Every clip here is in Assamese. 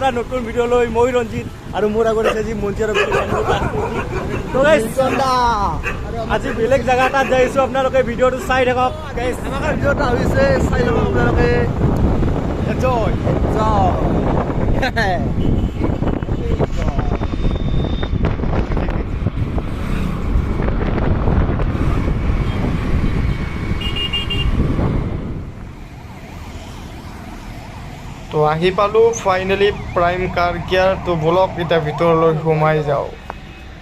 এটা নতুন ভিডিঅ' লৈ মই ৰঞ্জিত আৰু মোৰ আগত আছে যি মঞ্চি আৰু আজি বেলেগ জেগা এটাত যাইছোঁ আপোনালোকে ভিডিঅ'টো চাই থাকক গাইজ আমাৰ ভিডিঅ'টা হৈছে চাই থাকক আপোনালোকে এনজয় তো আহি পালোঁ ফাইনেলি প্ৰাইম কাৰ কেয়াৰ। তো বলক এতিয়া ভিতৰলৈ সোমাই যাওঁ।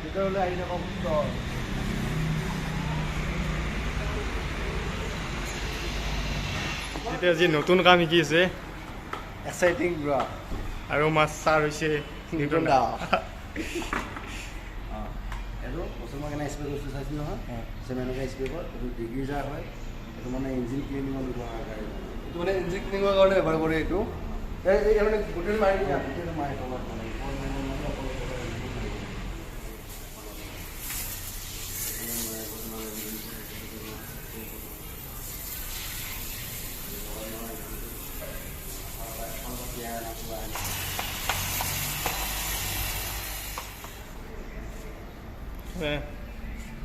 ভিতৰলৈ আহি থাকক এতিয়া যি নতুন কাম শিকিছে এক্সাইটিং ব্ৰা আৰু মাছ চাৰ হৈছে এইটো মুছলমান কেনে স্প্ৰে কৰিছোঁ চাইছিল নহয় এনেকৈ স্প্ৰে কৰ এইটো ডিগ্ৰী জাৰ হয় এইটো মানে ইঞ্জিন ক্লিনিঙৰ ব্যৱহাৰ কৰে এইটো মানে ইঞ্জিন ক্লিনিঙৰ কাৰণে ব্যৱহাৰ কৰে এইটো এই মানে গোটেই মাৰি দিয়া গোটেই মাৰি তলত মানে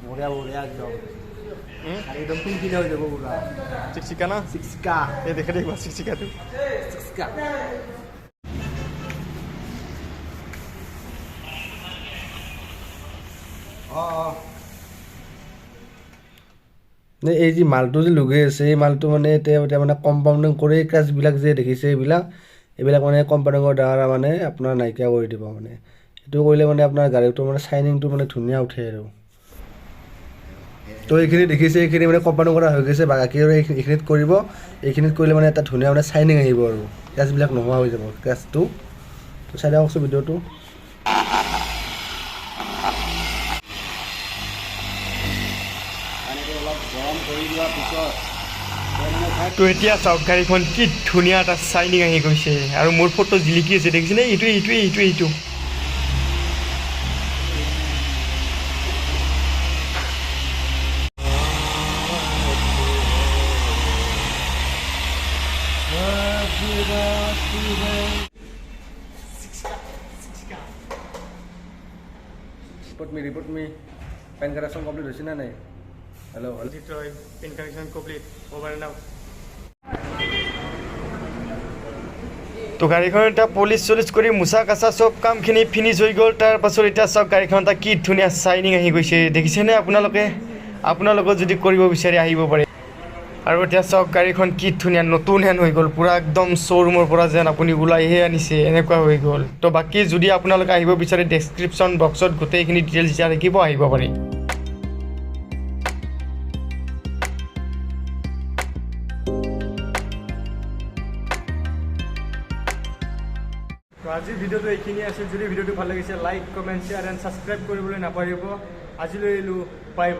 বঢ়িয়া বঢ়িয়া একদম একদম পিংকিনা হৈ যাব পুৰা চিকচিকা না চিকচিকা এই দেখে দেখিবা চিকচিকাটো চিকচিকা এই যে মালটো যে লগাই আছে এই মালটো মানে এতিয়া মানে কম্পাউণ্ডিং কৰি ক্ৰাছবিলাক যে দেখিছে এইবিলাক মানে কম্পাউণ্ডিঙৰ দ্বাৰা মানে আপোনাৰ নাইকিয়া কৰি দিব মানে এইটো কৰিলে মানে আপোনাৰ গাড়ীটো মানে চাইনিংটো মানে ধুনীয়া উঠে আৰু তো এইখিনি দেখিছে এইখিনি মানে কম্পাউণ্ডিং কৰা হৈ গৈছে বাকী আৰু এইখিনিত কৰিব এইখিনিত কৰিলে মানে এটা ধুনীয়া মানে চাইনিং আহিব আৰু ক্ৰাছবিলাক নোহোৱা হৈ যাব ক্ৰাছটো তো চাই দিয়কচোন ভিডিঅ'টো তো এতিয়া চাওক গাড়ীখন কি ধুনীয়া এটা চাইনিং আহি গৈছে আৰু মোৰ ফটো জিলিকি আছে দেখিছেনে এইটো report me pen correction complete হৈছে নে নাই hello' pen correction complete over now. তো গাড়ীখন এতিয়া পলিচ কৰি মোচা কাচা চব কামখিনি ফিনিছ হৈ গ'ল। তাৰপাছত এতিয়া চাওক গাড়ীখন এটা কি ধুনীয়া চাইনিং আহি গৈছে দেখিছেনে আপোনালোকে যদি কৰিব বিচাৰে আহিব পাৰে। আৰু এতিয়া চাওক গাড়ীখন কি ধুনীয়া নতুন হেন হৈ গ'ল পুৰা একদম শ্ব'ৰুমৰ পৰা যেন আপুনি ওলাইহে আনিছে এনেকুৱা হৈ গ'ল। তো বাকী যদি আপোনালোকে আহিব বিচাৰে ডেছক্ৰিপশ্যন বক্সত গোটেইখিনি ডিটেইলছ দিয়া থাকিব আহিব পাৰি। তো আজিৰ ভিডিঅ'টো এইখিনি আছিল যদি ভিডিঅ'টো ভাল লাগিছে like comment share and subscribe কৰিবলৈ নাপাহৰিব আজিলৈ এৰিলোঁ বাই বাই।